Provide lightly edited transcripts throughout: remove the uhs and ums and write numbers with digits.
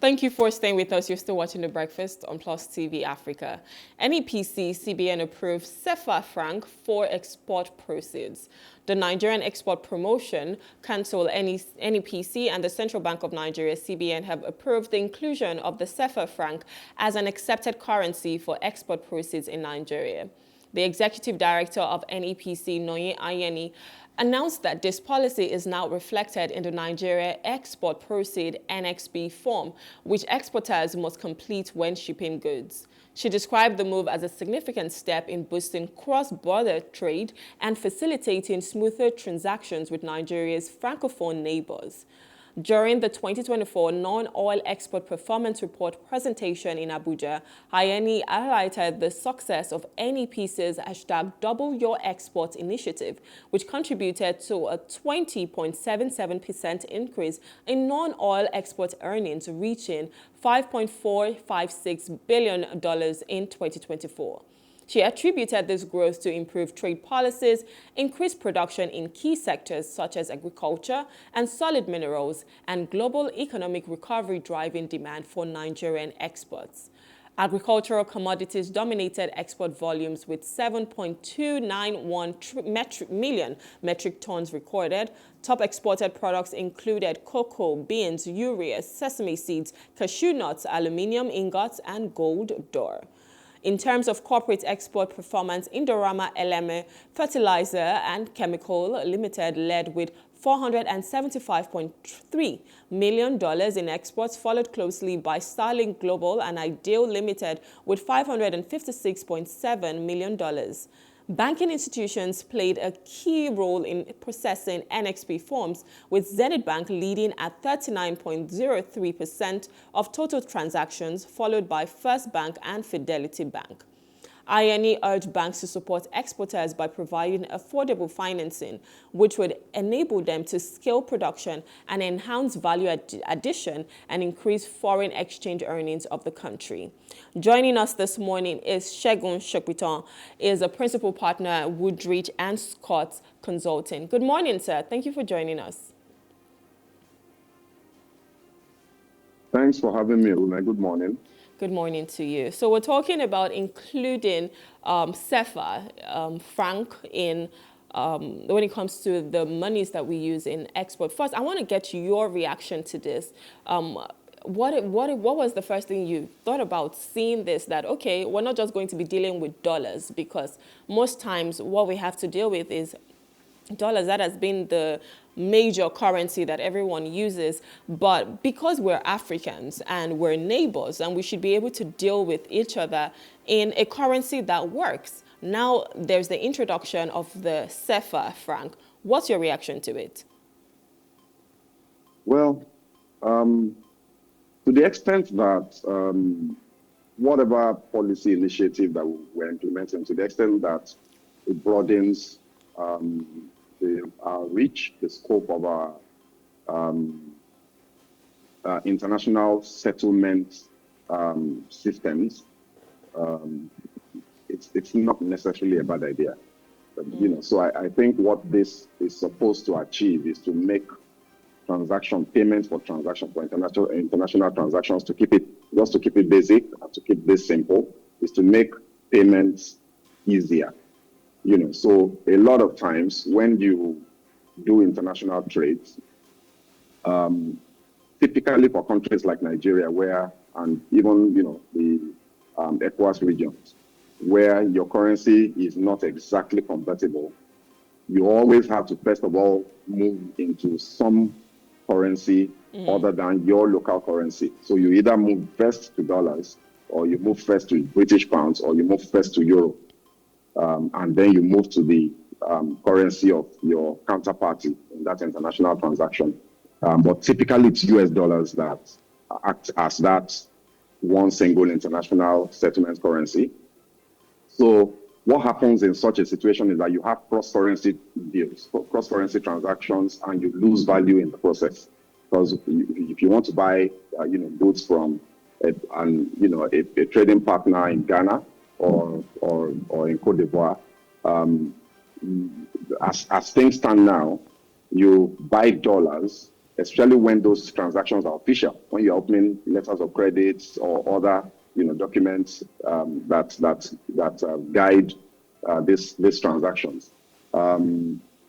Thank you for staying with us. You're still watching The Breakfast on Plus TV Africa. NEPC, CBN approved CFA FRANC for export proceeds. The Nigerian Export Promotion Council, NEPC, and the Central Bank of Nigeria, CBN, have approved the inclusion of the CFA FRANC as an accepted currency for export proceeds in Nigeria. The executive director of NEPC, Noye Ayeni, announced that this policy is now reflected in the Nigeria Export Proceed (NXP) form, which exporters must complete when shipping goods. She described the move as a significant step in boosting cross-border trade and facilitating smoother transactions with Nigeria's francophone neighbors. During the 2024 Non-Oil Export Performance Report presentation in Abuja, Ayeni highlighted the success of NEPC's #Double Your Exports initiative, which contributed to a 20.77% increase in non-oil export earnings, reaching $5.456 billion in 2024. She attributed this growth to improved trade policies, increased production in key sectors such as agriculture and solid minerals, and global economic recovery driving demand for Nigerian exports. Agricultural commodities dominated export volumes with 7.291 million metric tons recorded. Top exported products included cocoa, beans, urea, sesame seeds, cashew nuts, aluminium ingots, and gold d'or. In terms of corporate export performance, Indorama Eleme Fertilizer and Chemical Limited led with $475.3 million in exports, followed closely by Starlink Global and Ideal Limited with $556.7 million. Banking institutions played a key role in processing NXP forms, with Zenith Bank leading at 39.03% of total transactions, followed by First Bank and Fidelity Bank. Ayeni urged banks to support exporters by providing affordable financing, which would enable them to scale production and enhance value addition and increase foreign exchange earnings of the country. Joining us this morning is Segun Sopitan, is a principal partner at Woodridge and Scott Consulting. Good morning, sir. Thank you for joining us. Thanks for having me, Rume. Good morning. Good morning to you. So we're talking about including CFA, FRANC, in when it comes to the monies that we use in export. First, I want to get your reaction to this. What was the first thing you thought about seeing this, that, okay, we're not just going to be dealing with dollars, because most times what we have to deal with is dollars. That has been the major currency that everyone uses, but because we're Africans and we're neighbors and we should be able to deal with each other in a currency that works, now there's the introduction of the CFA franc. What's your reaction to it? Well, to the extent that whatever policy initiative that we're implementing, to the extent that it broadens our reach, the scope of our international settlement systems, it's not necessarily a bad idea. But, so I think what this is supposed to achieve is to make payments for international transactions, to keep it basic and to keep this simple, is to make payments easier. So a lot of times when you do international trades, typically for countries like Nigeria, and even the ECOWAS regions, where your currency is not exactly compatible, you always have to first of all move into some currency other than your local currency. So you either move first to dollars, or you move first to British pounds, or you move first to euro. And then you move to the currency of your counterparty in that international transaction. But typically it's US dollars that act as that one single international settlement currency. So what happens in such a situation is that you have cross-currency deals, cross-currency transactions, and you lose value in the process. Because if you want to buy goods from a trading partner in Ghana, or in Cote d'Ivoire, as things stand now, you buy dollars especially when those transactions are official, when you're opening letters of credit or other, documents that guide these transactions.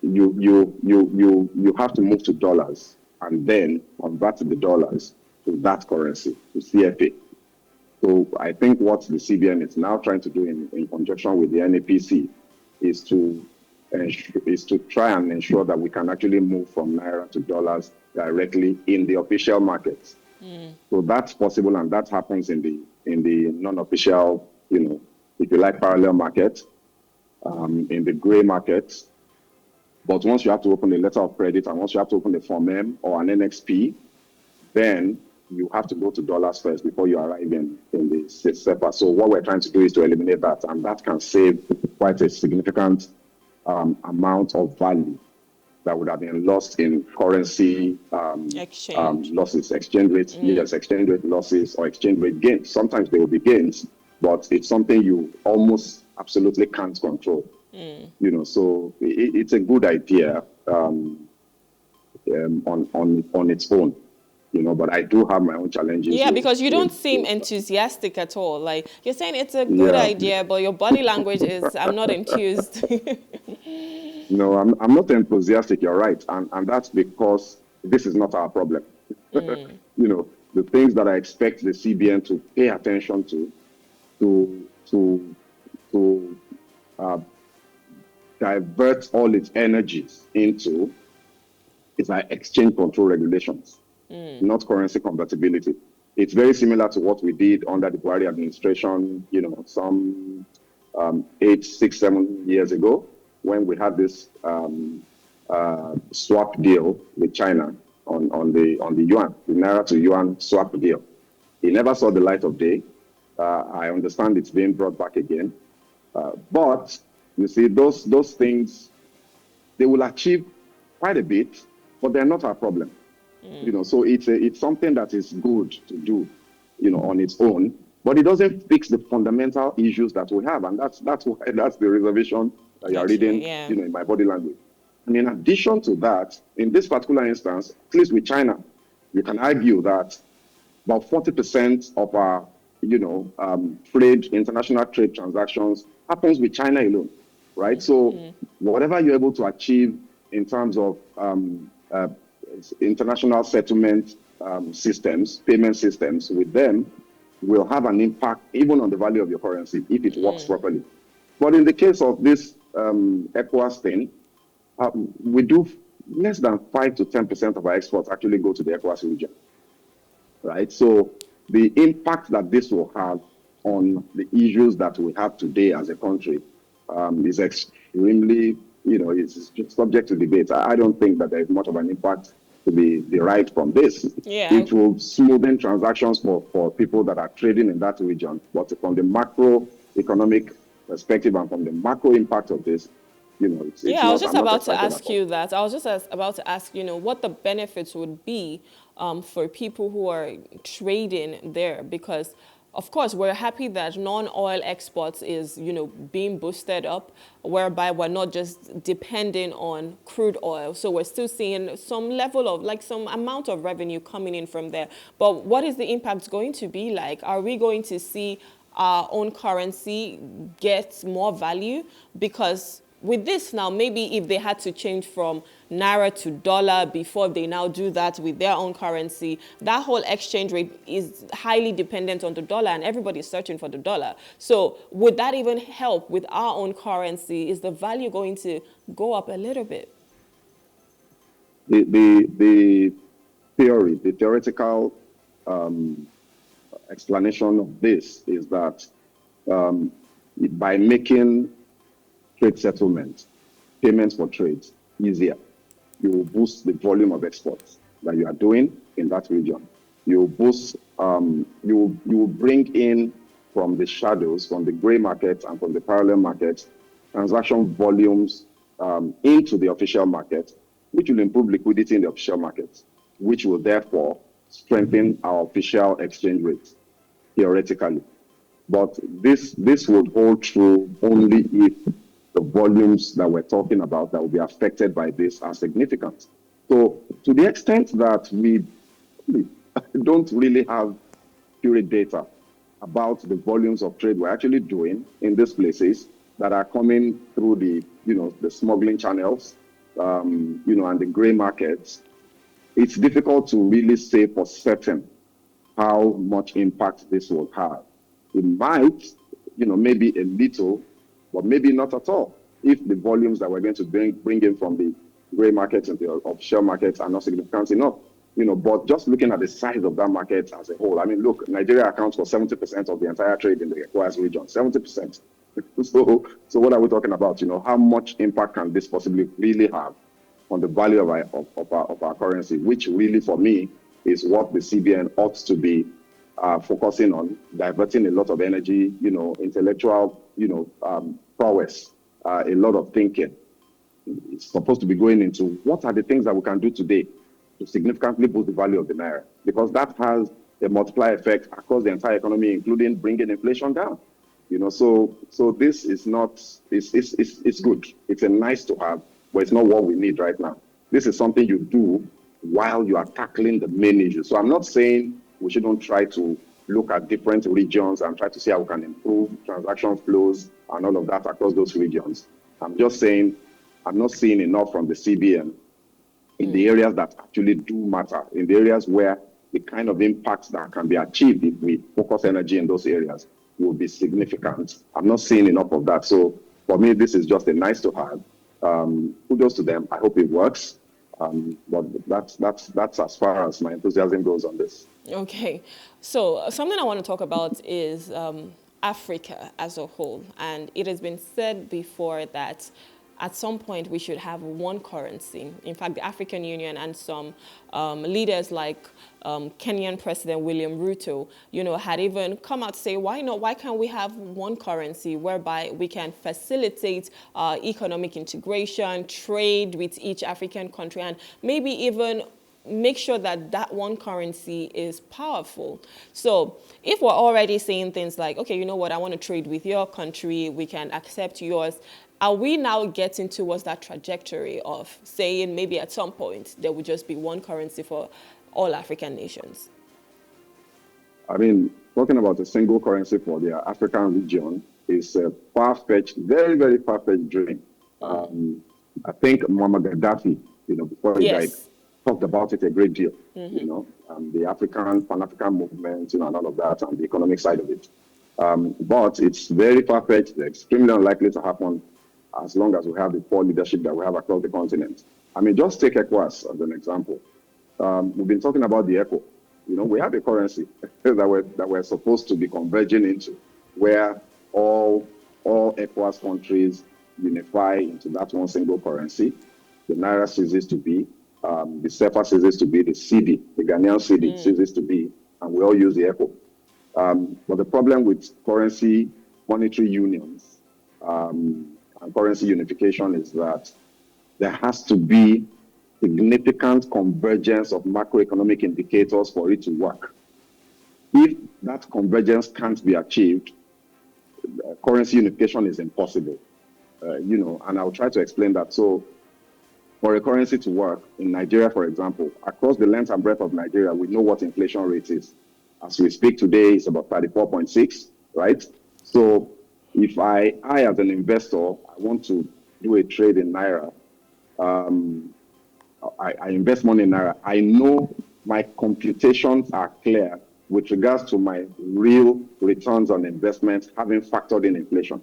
You have to move to dollars and then convert the dollars to that currency, to CFA. So I think what the CBN is now trying to do in conjunction with the NEPC is to try and ensure that we can actually move from naira to dollars directly in the official markets. So that's possible, and that happens in the non-official, if you like, parallel market, in the gray market. But once you have to open a letter of credit and once you have to open a Form M or an NXP, then you have to go to dollars first before you arrive in the CFA. So what we're trying to do is to eliminate that, and that can save quite a significant amount of value that would have been lost in currency losses, exchange rate, exchange rate losses or exchange rate gains. Sometimes there will be gains, but it's something you almost absolutely can't control. So it's a good idea on its own. But I do have my own challenges. Yeah, because you don't seem enthusiastic at all. Like, you're saying it's a good idea, but your body language is, I'm not enthused. No, I'm not enthusiastic, you're right. And that's because this is not our problem. The things that I expect the CBN to pay attention to divert all its energies into is our exchange control regulations. Not currency convertibility. It's very similar to what we did under the Buhari administration, some 8, 6, 7 years ago, when we had this swap deal with China on the yuan, the naira to yuan swap deal. It never saw the light of day. I understand it's being brought back again, but you see, those things, they will achieve quite a bit, but they're not our problem. So it's something that is good to do, on its own, but it doesn't fix the fundamental issues that we have, and that's the reservation that you're reading, in my body language. And in addition to that, in this particular instance, at least with China, you can argue that about 40% of our, international trade transactions happens with China alone, right? So whatever you're able to achieve in terms of international settlement systems, payment systems with them will have an impact even on the value of your currency if it works properly. But in the case of this ECOWAS thing, we do less than 5 to 10% of our exports actually go to the ECOWAS region, right? So the impact that this will have on the issues that we have today as a country is extremely, it's just subject to debate. I don't think that there is much of an impact to be derived from this. It will smoothen transactions for people that are trading in that region. But from the macroeconomic perspective and from the macro impact of this, it's I was just about to ask you that. I was just about to ask, what the benefits would be for people who are trading there, because of course, we're happy that non-oil exports is, being boosted up, whereby we're not just depending on crude oil. So we're still seeing some level of, some amount of revenue coming in from there. But what is the impact going to be like? Are we going to see our own currency get more value? Because with this now, maybe if they had to change from naira to dollar before they now do that with their own currency, that whole exchange rate is highly dependent on the dollar and everybody's searching for the dollar. So would that even help with our own currency? Is the value going to go up a little bit? The theoretical explanation of this is that by making trade settlement, payments for trades easier, you will boost the volume of exports that you are doing in that region. You will boost, you will bring in from the shadows, from the gray market and from the parallel market, transaction volumes into the official market, which will improve liquidity in the official market, which will therefore strengthen our official exchange rates, theoretically. But this would hold true only if the volumes that we're talking about that will be affected by this are significant. So to the extent that we don't really have accurate data about the volumes of trade we're actually doing in these places that are coming through the, the smuggling channels, and the gray markets, it's difficult to really say for certain how much impact this will have. It might, maybe a little, but maybe not at all, if the volumes that we're going to bring in from the gray markets and the offshore markets are not significant enough. But just looking at the size of that market as a whole, I mean, look, Nigeria accounts for 70% of the entire trade in the ECOWAS region, 70%. So what are we talking about? How much impact can this possibly really have on the value of our currency, which really, for me, is what the CBN ought to be focusing on, diverting a lot of energy, intellectual, prowess, a lot of thinking. It's supposed to be going into what are the things that we can do today to significantly boost the value of the naira, because that has a multiplier effect across the entire economy, including bringing inflation down. So this is not, it's good. It's a nice to have, but it's not what we need right now. This is something you do while you are tackling the main issue. So I'm not saying we shouldn't try to look at different regions and try to see how we can improve transaction flows and all of that across those regions. I'm just saying I'm not seeing enough from the CBN in the areas that actually do matter, in the areas where the kind of impacts that can be achieved if we focus energy in those areas will be significant. I'm not seeing enough of that. So for me, this is just a nice to have. Kudos to them. I hope it works. But that's as far as my enthusiasm goes on this. Okay. So something I want to talk about is Africa as a whole. And it has been said before that at some point we should have one currency. In fact, the African Union and some leaders like Kenyan President William Ruto, had even come out to say, why not? Why can't we have one currency whereby we can facilitate economic integration, trade with each African country, and maybe even make sure that that one currency is powerful. So if we're already saying things like, okay, you know what, I want to trade with your country, we can accept yours, are we now getting towards that trajectory of saying maybe at some point there would just be one currency for all African nations? I mean, talking about a single currency for the African region is a far-fetched, very, very far-fetched dream. I think Muammar Gaddafi, before he died, talked about it a great deal, the Pan-African movement, and all of that, and the economic side of it. But it's very far-fetched, extremely unlikely to happen as long as we have the poor leadership that we have across the continent. I mean, just take ECOWAS as an example. We've been talking about the ECO. We have a currency that we're supposed to be converging into, where all ECOWAS countries unify into that one single currency. The Naira ceases to be, the CFA ceases to be, the CD, the Ghanaian CD ceases to be, and we all use the ECO. But the problem with currency monetary unions and currency unification is that there has to be significant convergence of macroeconomic indicators for it to work. If that convergence can't be achieved, currency unification is impossible. And I'll try to explain that. So for a currency to work in Nigeria, for example, across the length and breadth of Nigeria, we know what inflation rate is. As we speak today, it's about 34.6, right? So if I as an investor, I want to do a trade in Naira, I invest money in Naira, I know my computations are clear with regards to my real returns on investment having factored in inflation.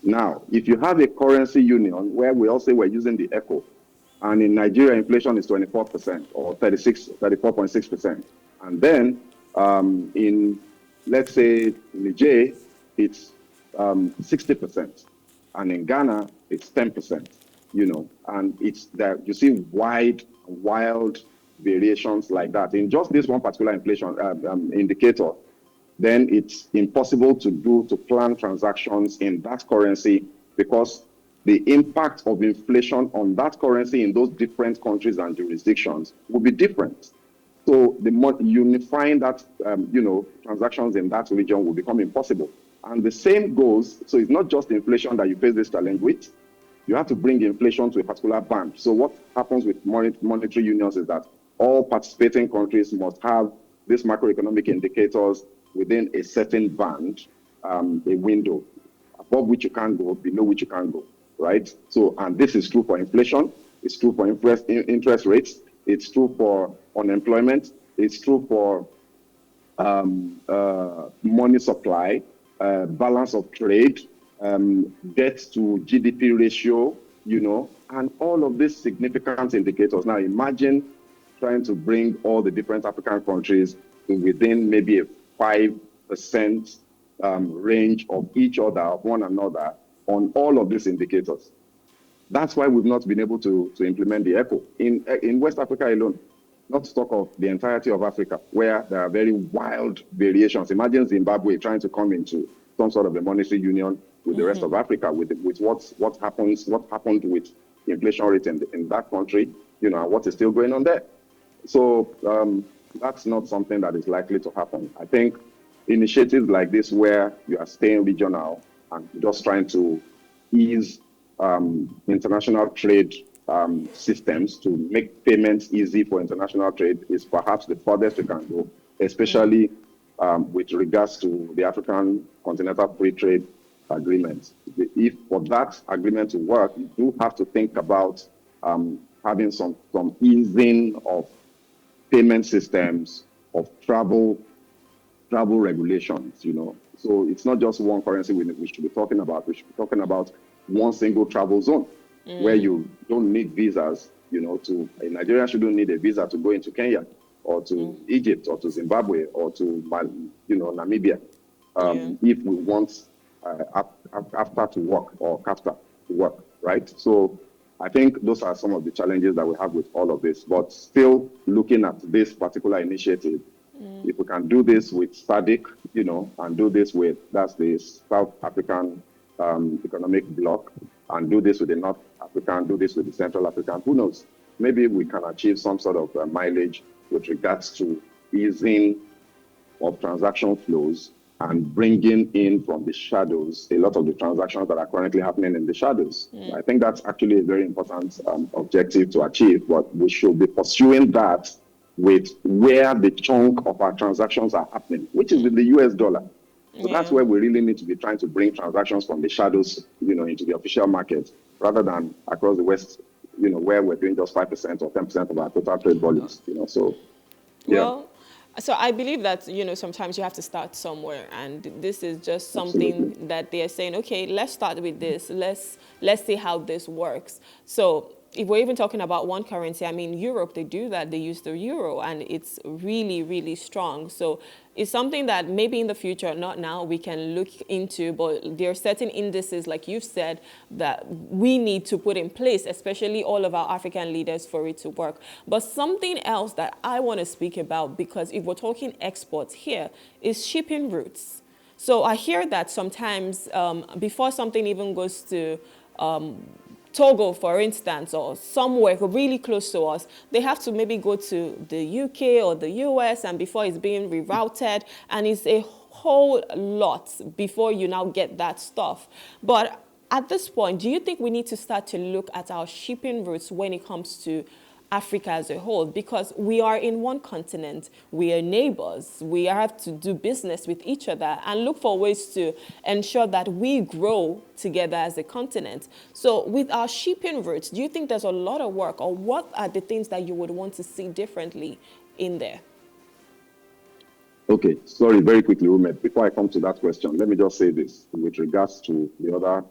Now, if you have a currency union where we all say we're using the ECO, and in Nigeria, inflation is 24% or 34.6%. And then in, let's say, Niger, it's 60%. And in Ghana, it's 10%, and it's that you see wild variations like that. In just this one particular inflation indicator, then it's impossible to plan transactions in that currency because the impact of inflation on that currency in those different countries and jurisdictions will be different. So the more unifying that, transactions in that region will become impossible. And the same goes, so it's not just inflation that you face this challenge with. You have to bring inflation to a particular band. So what happens with monetary unions is that all participating countries must have these macroeconomic indicators within a certain band, a window, above which you can't go, below which you can't go, right? So, and this is true for inflation, it's true for interest rates, it's true for unemployment, it's true for money supply, balance of trade, debt to GDP ratio, and all of these significant indicators. Now imagine trying to bring all the different African countries to within maybe a 5% range of each other, of one another, on all of these indicators. That's why we've not been able to implement the ECHO. In West Africa alone, not to talk of the entirety of Africa, where there are very wild variations. Imagine Zimbabwe trying to come into some sort of a monetary union with the rest of Africa, with what happened with inflation rate in that country, and what is still going on there. So that's not something that is likely to happen. I think initiatives like this, where you are staying regional and just trying to ease international trade systems to make payments easy for international trade, is perhaps the furthest we can go, especially with regards to the African Continental Free Trade Agreement. If for that agreement to work, you do have to think about having some easing of payment systems, of travel regulations, So it's not just one currency we should be talking about. We should be talking about one single travel zone where you don't need visas, a Nigerian shouldn't need a visa to go into Kenya or to Egypt or to Zimbabwe or to, Namibia. If we want after to work or CAFTA to work, right? So I think those are some of the challenges that we have with all of this. But still looking at this particular initiative, if we can do this with SADC, and do this with, that's the South African Economic Bloc, and do this with the North African, do this with the Central African, who knows? Maybe we can achieve some sort of mileage with regards to easing of transaction flows and bringing in from the shadows a lot of the transactions that are currently happening in the shadows. I think that's actually a very important objective to achieve, but we should be pursuing that with where the chunk of our transactions are happening, which is with the US dollar. So that's where we really need to be trying to bring transactions from the shadows, into the official market, rather than across the West, where we're doing just 5% or 10% of our total trade volumes, So, yeah. Well, so I believe that, sometimes you have to start somewhere, and this is just something that they are saying, okay, let's start with this. Let's see how this works. So if we're even talking about one currency, I mean, Europe, they do that. They use the euro, and it's really, really strong. So it's something that maybe in the future, not now, we can look into, but there are certain indices, like you've said, that we need to put in place, especially all of our African leaders, for it to work. But something else that I want to speak about, because if we're talking exports here, is shipping routes. So I hear that sometimes before something even goes to Togo, for instance, or somewhere really close to us, they have to maybe go to the UK or the US, and before it's being rerouted, and it's a whole lot before you now get that stuff. But at this point, do you think we need to start to look at our shipping routes when it comes to Africa as a whole? Because we are in one continent, we are neighbors, we have to do business with each other and look for ways to ensure that we grow together as a continent. So with our shipping routes, do you think there's a lot of work, or what are the things that you would want to see differently in there? Okay, sorry, very quickly, Rume, before I come to that question, let me just say this with regards to the other,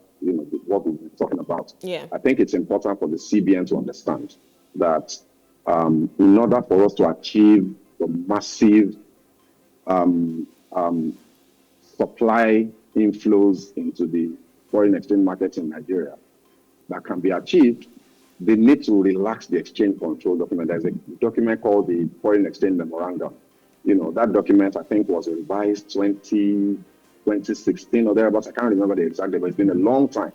what we've been talking about. Yeah. I think it's important for the CBN to understand that in order for us to achieve the massive supply inflows into the foreign exchange market in Nigeria that can be achieved, they need to relax the exchange control document. There's a document called the Foreign Exchange Memorandum. That document, I think, was revised 2016 or thereabouts. I can't remember the exact date, but it's been a long time.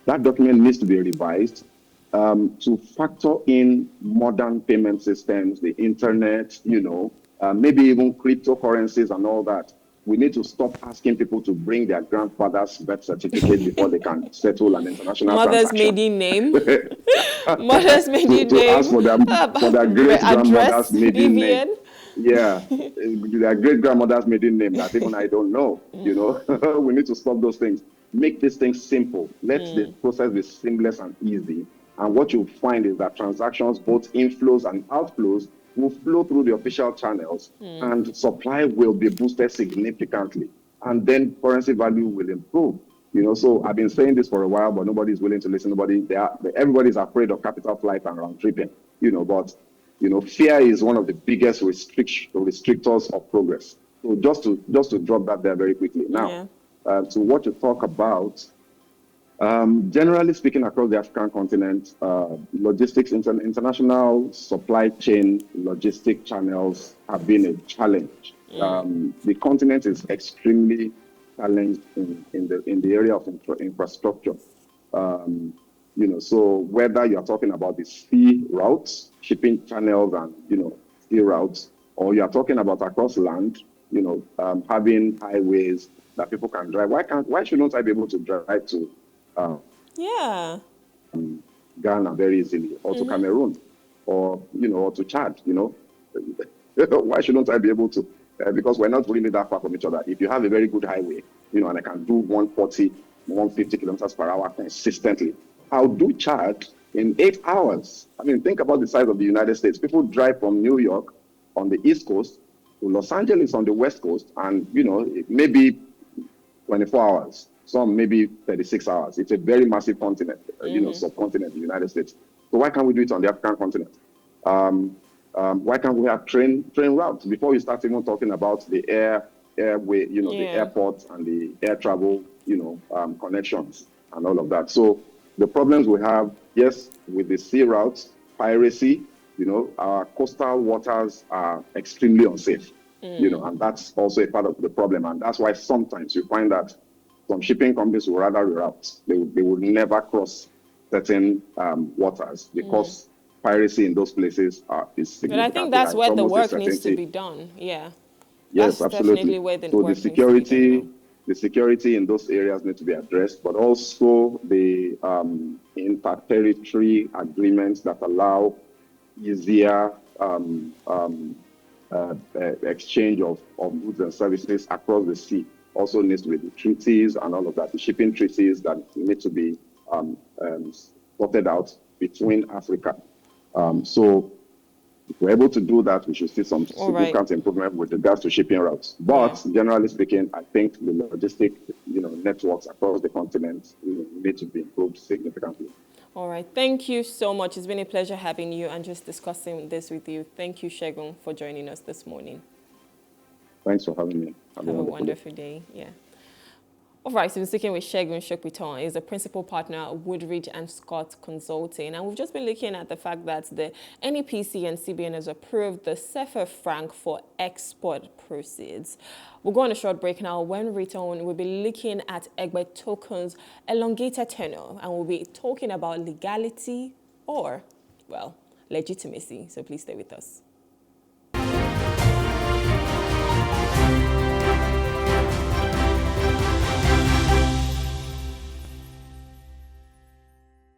That document needs to be revised to factor in modern payment systems, the internet, maybe even cryptocurrencies and all that. We need to stop asking people to bring their grandfather's birth certificate before they can settle an international Mother's transaction. maiden name. Mother's maiden to name. ask for their great grandmother's maiden name. BVN. Yeah, their great grandmother's maiden name that even I don't know. You know, we need to stop those things. Make these things simple. Let the process be seamless and easy. And what you'll find is that transactions, both inflows and outflows, will flow through the official channels, and supply will be boosted significantly. And then currency value will improve. You know, so I've been saying this for a while, but nobody's willing to listen. Everybody's afraid of capital flight and round tripping. You know, but you know, fear is one of the biggest restrictors of progress. So just to drop that there very quickly. Now, to what you talk about, generally speaking, across the African continent, logistics, international supply chain logistic channels have been a challenge. The continent is extremely challenged in the area of infrastructure. You know, so whether you're talking about the sea routes, shipping channels, and sea routes, or you're talking about across land, having highways that people can drive. Why shouldn't I be able to drive to Ghana very easily, or to Cameroon, or or to Chad? Why shouldn't I be able to? Because we're not really that far from each other. If you have a very good highway, and I can do 140, 150 kilometers per hour consistently, I'll do Chad in 8 hours. I mean, think about the size of the United States. People drive from New York on the East Coast to Los Angeles on the West Coast, and maybe 24 hours. Some maybe 36 hours. It's a very massive continent, subcontinent, the United States. So why can't we do it on the African continent? Why can't we have train routes before you start even talking about the airway, the airports and the air travel, connections and all of that. So the problems we have, yes, with the sea routes, piracy, our coastal waters are extremely unsafe, and that's also a part of the problem. And that's why sometimes you find that some shipping companies will rather reroute. They will never cross certain waters because piracy in those places is significant. But I think that's where the work needs to be done. Yeah. Yes, that's absolutely. Definitely where the so work the security in those areas need to be addressed, but also the inter-territory agreements that allow easier exchange of goods and services across the sea. Also needs to be the treaties and all of that, the shipping treaties that need to be sorted out between Africa. So if we're able to do that, we should see some significant improvement with regards to shipping routes. But generally speaking, I think the logistic networks across the continent need to be improved significantly. All right. Thank you so much. It's been a pleasure having you and just discussing this with you. Thank you, Segun, for joining us this morning. Thanks for having me. Have a wonderful day. Yeah. All right, so we're speaking with Segun Sopitan. He's a principal partner at Woodridge and Scott Consulting. And we've just been looking at the fact that the NEPC and CBN has approved the CFA FRANC for export proceeds. We'll go on a short break now. When we return, we'll be looking at Egbe tokens' elongated tenure. And we'll be talking about legality or, well, legitimacy. So please stay with us.